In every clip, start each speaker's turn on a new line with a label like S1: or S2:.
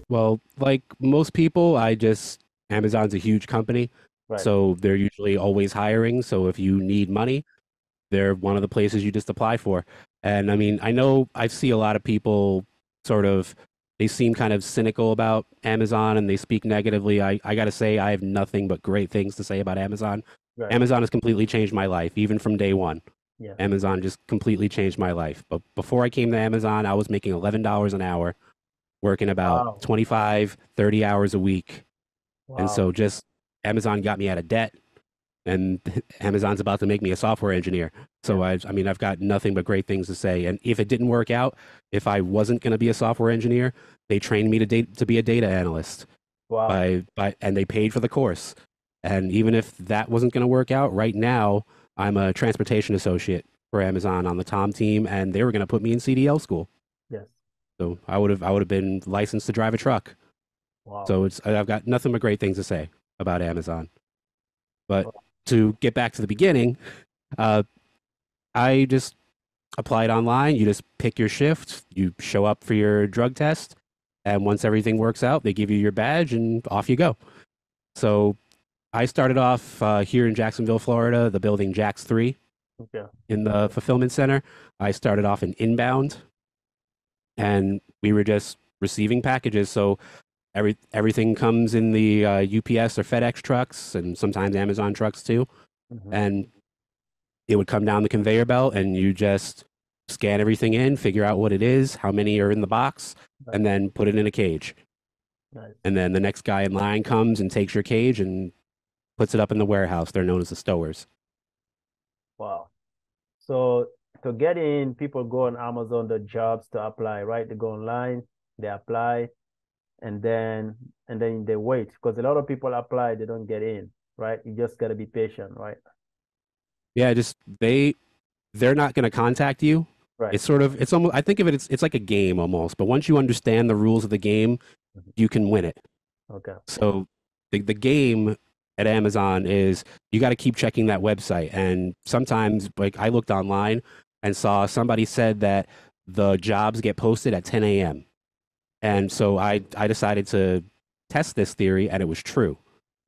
S1: Well, like most people, Amazon's a huge company,
S2: Right.
S1: so they're usually always hiring. So if you need money, they're one of the places you just apply for. And I mean, I know I see a lot of people sort of, they seem kind of cynical about Amazon and they speak negatively. I got to say, I have nothing but great things to say about Amazon.
S2: Right.
S1: Amazon has completely changed my life, even from day one.
S2: Yeah.
S1: Amazon just completely changed my life. But before I came to Amazon, I was making $11 an hour, working about
S2: Wow.
S1: 25, 30 hours a week. And
S2: Wow.
S1: so just Amazon got me out of debt and Amazon's about to make me a software engineer.
S2: Yeah.
S1: So I mean, I've got nothing but great things to say. And if it didn't work out, if I wasn't going to be a software engineer, they trained me to be a data analyst
S2: Wow.
S1: and they paid for the course. And even if that wasn't going to work out, right now I'm a transportation associate for Amazon on the Tom team, and they were going to put me in CDL school.
S2: Yes.
S1: So I would have been licensed to drive a truck.
S2: Wow.
S1: So I've got nothing but great things to say about Amazon. But
S2: Wow.
S1: to get back to the beginning, uh, I just applied online. You just pick your shift, you show up for your drug test, and once everything works out, they give you your badge and off you go. So I started off here in Jacksonville, Florida, the building Jax 3
S2: Okay.
S1: in the fulfillment center. I started off in inbound, and we were just receiving packages. So everything comes in the UPS or FedEx trucks, and sometimes Amazon trucks too.
S2: Hmm.
S1: And it would come down the conveyor belt and you just scan everything in, figure out what it is, how many are in the box,
S2: Nice.
S1: and then put it in a cage.
S2: Nice.
S1: And then the next guy in line comes and takes your cage and puts it up in the warehouse. They're known as the stowers.
S2: Wow. So to get in, people go on Amazon, the jobs to apply, right? They go online, they apply, and then they wait because a lot of people apply, they don't get in, right? You just gotta be patient, right?
S1: Yeah, just they're not going to contact you.
S2: Right.
S1: It's sort of it's almost I think of it it's like a game almost, but once you understand the rules of the game,
S2: Mhm.
S1: you can win it.
S2: Okay.
S1: So the game at Amazon is you got to keep checking that website. And sometimes, like I looked online and saw somebody said that the jobs get posted at 10 a.m. And so I decided to test this theory, and it was true.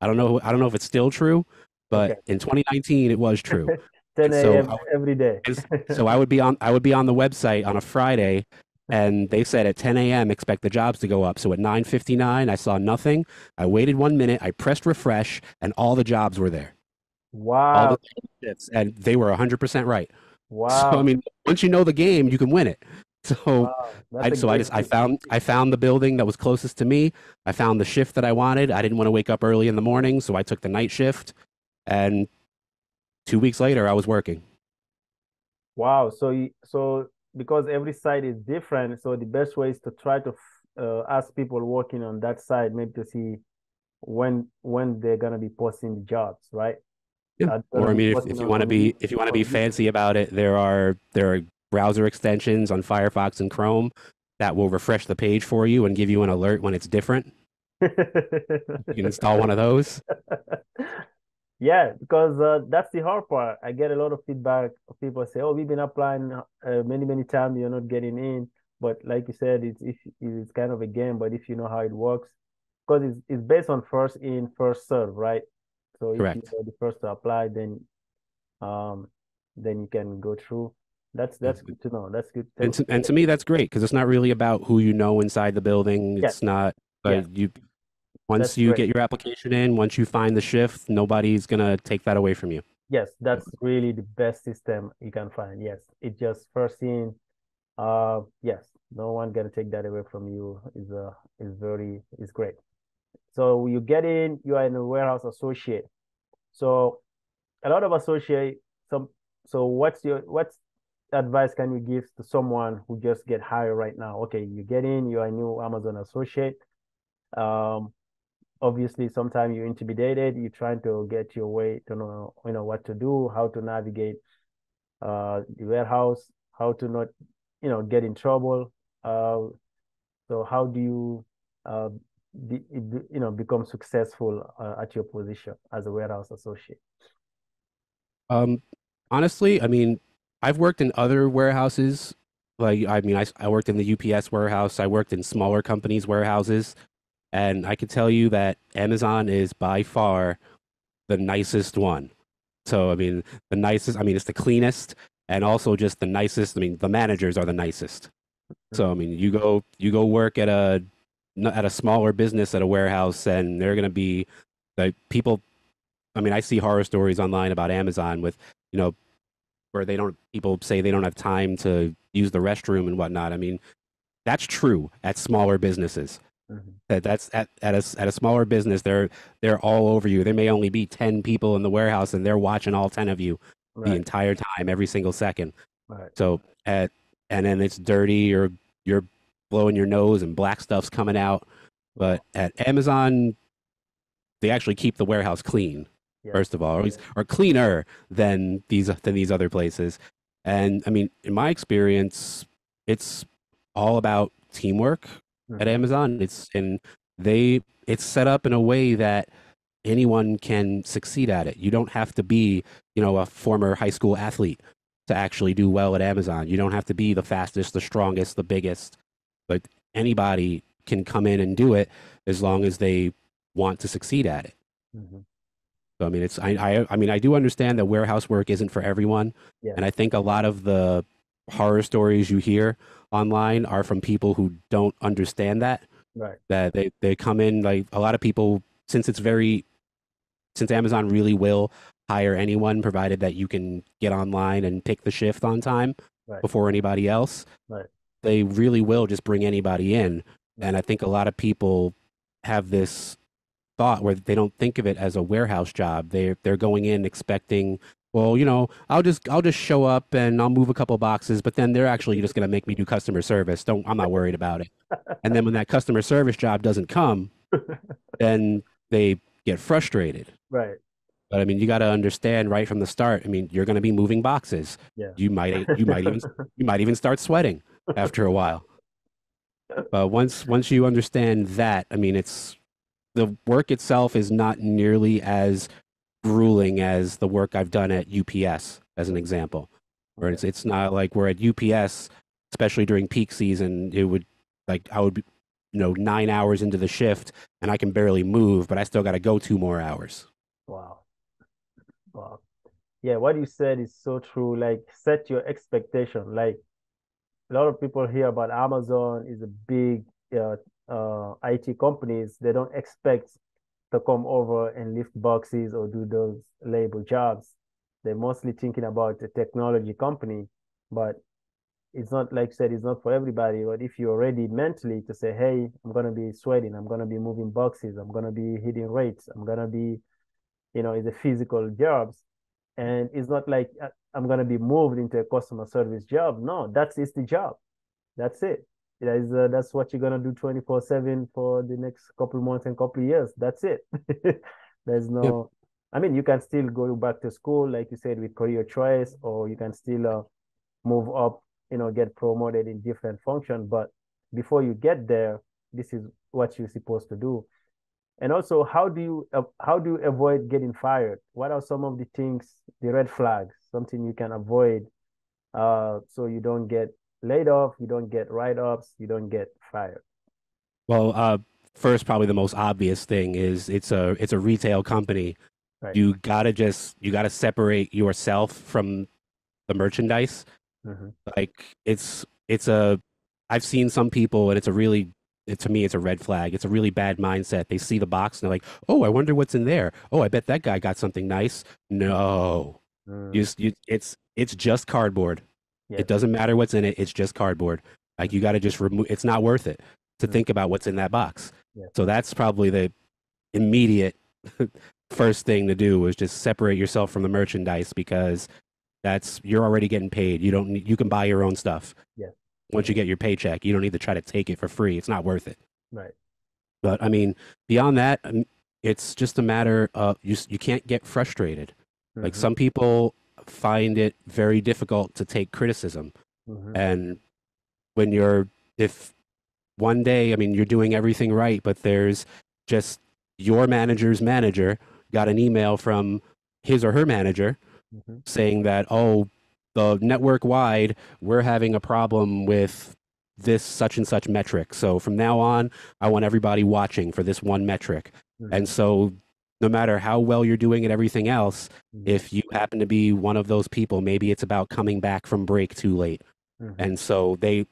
S1: I don't know if it's still true,
S2: Okay.
S1: but in 2019 it was true.
S2: 10
S1: So
S2: a.m. every day.
S1: I would be on the website on a Friday, and they said at 10 a.m. expect the jobs to go up. So at 9:59, I saw nothing. I waited 1 minute. I pressed refresh, and all the jobs were there. All
S2: Wow.
S1: the shifts, and they were 100% right. So I
S2: Wow.
S1: mean, once you know the game, you can win it. So
S2: Wow. That's a
S1: I
S2: great
S1: just
S2: tip.
S1: I found the building that was closest to me. I found the shift that I wanted. I didn't want to wake up early in the morning, so I took the night shift. And 2 weeks later, I was working.
S2: Wow. So because every site is different, so the best way is to try to ask people working on that side, maybe to see when they're gonna be posting the jobs, right?
S1: Yeah.
S2: Are they gonna
S1: Or I
S2: be
S1: mean,
S2: posting on some
S1: if you want to be
S2: YouTube?
S1: fancy about it, there are browser extensions on Firefox and Chrome that will refresh the page for you and give you an alert when it's different. You can install one of those.
S2: Yeah, because that's the hard part. I get a lot of feedback of people say, "Oh, we've been applying many times, you're not getting in." But like you said, it's kind of a game. But if you know how it works, because it's based on first in, first serve, right? So if you
S1: Correct.
S2: are the first to apply, um then you can go through.
S1: Yeah.
S2: That's good to know. That's good.
S1: And to me, that's great because it's not really about who you know inside the building.
S2: Yes,
S1: It's not,
S2: yes,
S1: you
S2: that's
S1: once you
S2: great.
S1: get your application in, once you find the shift, nobody's gonna take that away from you.
S2: Yes, that's really the best system you can find. Yes, it just first in. Yes, no one gonna take that away from you. Is great. So you get in, you are in a warehouse associate. So a lot of associate some. So what's advice can you give to someone who just get hired right now? Okay, you get in, you are a new Amazon associate. Um, Obviously sometimes you're intimidated. You're trying to get your way to know what to do, how to navigate the warehouse, how to not get in trouble. Uh, so how do you uh, become successful at your position as a warehouse associate?
S1: Um, honestly, I mean, I've worked in other warehouses. Like, I mean, I worked in the UPS warehouse. I worked in smaller companies' warehouses. And I can tell you that Amazon is by far the nicest one. So, I mean, the nicest, I mean, it's the cleanest and also just the nicest. I mean, the managers are the nicest. So, I
S2: Mhm.
S1: mean, you go work at a smaller business at a warehouse and they're going to be like people. I mean, I see horror stories online about Amazon with, you know, where they don't, people say they don't have time to use the restroom and whatnot. I mean, that's true at smaller businesses.
S2: Mhm.
S1: That's at a smaller business, they're all over you. There may only be 10 people in the warehouse and they're watching all 10 of you the
S2: Right,
S1: entire time, every single second.
S2: right.
S1: So at and then it's dirty or you're blowing your nose and black stuff's coming out. But
S2: Wow.
S1: at Amazon, they actually keep the warehouse clean,
S2: Yes.
S1: first of all, or cleaner than these other places. And I mean, in my experience, it's all about teamwork at
S2: Hmm.
S1: Amazon. It's set up in a way that anyone can succeed at it. You don't have to be, a former high school athlete to actually do well at Amazon. You don't have to be the fastest, the strongest, the biggest. But anybody can come in and do it as long as they want to succeed at it.
S2: Hmm.
S1: So I mean, I mean, I do understand that warehouse work isn't for everyone,
S2: Yes.
S1: and I think a lot of the horror stories you hear online are from people who don't understand that.
S2: Right.
S1: That they come in like a lot of people since Amazon really will hire anyone provided that you can get online and pick the shift on time
S2: Right.
S1: before anybody else.
S2: Right.
S1: They really will just bring anybody in, and
S2: Right.
S1: I think a lot of people have this thought where they don't think of it as a warehouse job. They're going in expecting, well, I'll just show up and I'll move a couple boxes, but then they're actually just going to make me do customer service. Don't I'm not worried about it. And then when that customer service job doesn't come, then they get frustrated.
S2: Right.
S1: But I mean, you got to understand right from the start. I mean, you're going to be moving boxes.
S2: Yeah.
S1: You might even start sweating after a while. But once you understand that, I mean, it's the work itself is not nearly as grueling as the work I've done at UPS, as an example. Where
S2: Okay.
S1: it's not like we're at UPS, especially during peak season, it would like I would be, 9 hours into the shift and I can barely move, but I still got to go 2 more hours.
S2: Wow. Wow. Yeah, what you said is so true. Like, set your expectation. Like, a lot of people hear about Amazon is a big IT companies. They don't expect to come over and lift boxes or do those labor jobs. They're mostly thinking about a technology company, but it's not like I said, it's not for everybody. But if you're ready mentally to say, hey, I'm gonna be sweating, I'm gonna be moving boxes, I'm gonna be hitting rates, I'm gonna be, it's a physical jobs. And it's not like I'm gonna be moved into a customer service job. No, it's the job. That's it. That's what you're gonna do 24/7 for the next couple months and couple years. That's it. There's
S1: Yep.
S2: no, I mean, you can still go back to school, like you said, with career choice, or you can still move up, get promoted in different function. But before you get there, this is what you're supposed to do. And also, how do you avoid getting fired? What are some of the things, the red flags, something you can avoid so you don't get laid off, you don't get write-ups, you don't get fired.
S1: Well, first, probably the most obvious thing is it's a retail company.
S2: Right.
S1: You gotta separate yourself from the merchandise.
S2: Hmm.
S1: Like it's a I've seen some people and to me it's a red flag. It's a really bad mindset. They see the box and they're like, "Oh, I wonder what's in there. Oh, I bet that guy got something nice." No.
S2: Mm.
S1: It's just cardboard. It
S2: Yes.
S1: doesn't matter what's in it. It's just cardboard. Like you got to just remove it's not worth it to
S2: Mm.
S1: think about what's in that box.
S2: Yes.
S1: So that's probably the immediate first thing to do is just separate yourself from the merchandise because you're already getting paid. You can buy your own stuff.
S2: Yes.
S1: Once you get your paycheck, you don't need to try to take it for free. It's not worth it.
S2: Right.
S1: But I mean, beyond that, it's just a matter of you can't get frustrated. Like
S2: Hmm.
S1: some people find it very difficult to take criticism.
S2: Hmm.
S1: And when if one day, I mean, you're doing everything right, but there's just your manager's manager got an email from his or her manager
S2: Hmm.
S1: saying that, oh, the network wide, we're having a problem with this such and such metric. So from now on, I want everybody watching for this one metric.
S2: Mm-hmm.
S1: And so no matter how well you're doing at everything else,
S2: Mm-hmm.
S1: if you happen to be one of those people, maybe it's about coming back from break too late.
S2: Mm-hmm.
S1: And so they,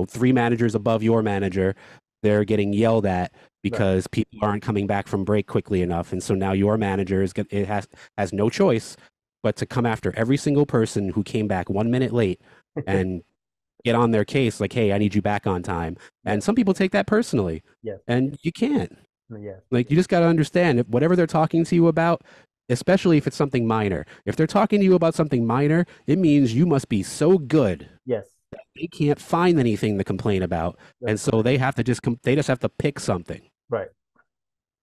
S1: three managers above your manager, they're getting yelled at
S2: Right.
S1: because people aren't coming back from break quickly enough. And so now your manager it has no choice but to come after every single person who came back 1 minute late and get on their case like, hey, I need you back on time. And
S2: Yes.
S1: some people take that personally,
S2: Yes.
S1: and you can't.
S2: Yes.
S1: Like, you just got to understand if whatever they're talking to you about, especially if it's something minor. If they're talking to you about something minor, it means you must be so good
S2: Yes.
S1: that they can't find anything to complain about,
S2: That's
S1: and so
S2: correct.
S1: they have to they just have to pick something.
S2: Right.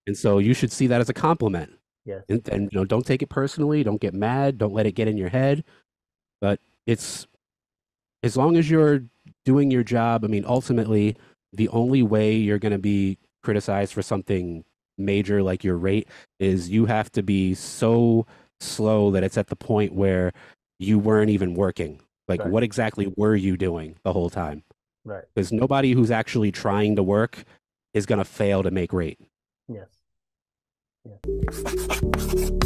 S1: And so you should see that as a compliment.
S2: Yes.
S1: And don't take it personally. Don't get mad. Don't let it get in your head. But it's as long as you're doing your job. I mean, ultimately, the only way you're going to be criticized for something major like your rate is you have to be so slow that it's at the point where you weren't even working. Like,
S2: Right.
S1: what exactly were you doing the whole time?
S2: Right.
S1: Because nobody who's actually trying to work is going to fail to make rate.
S2: Yes. Yes.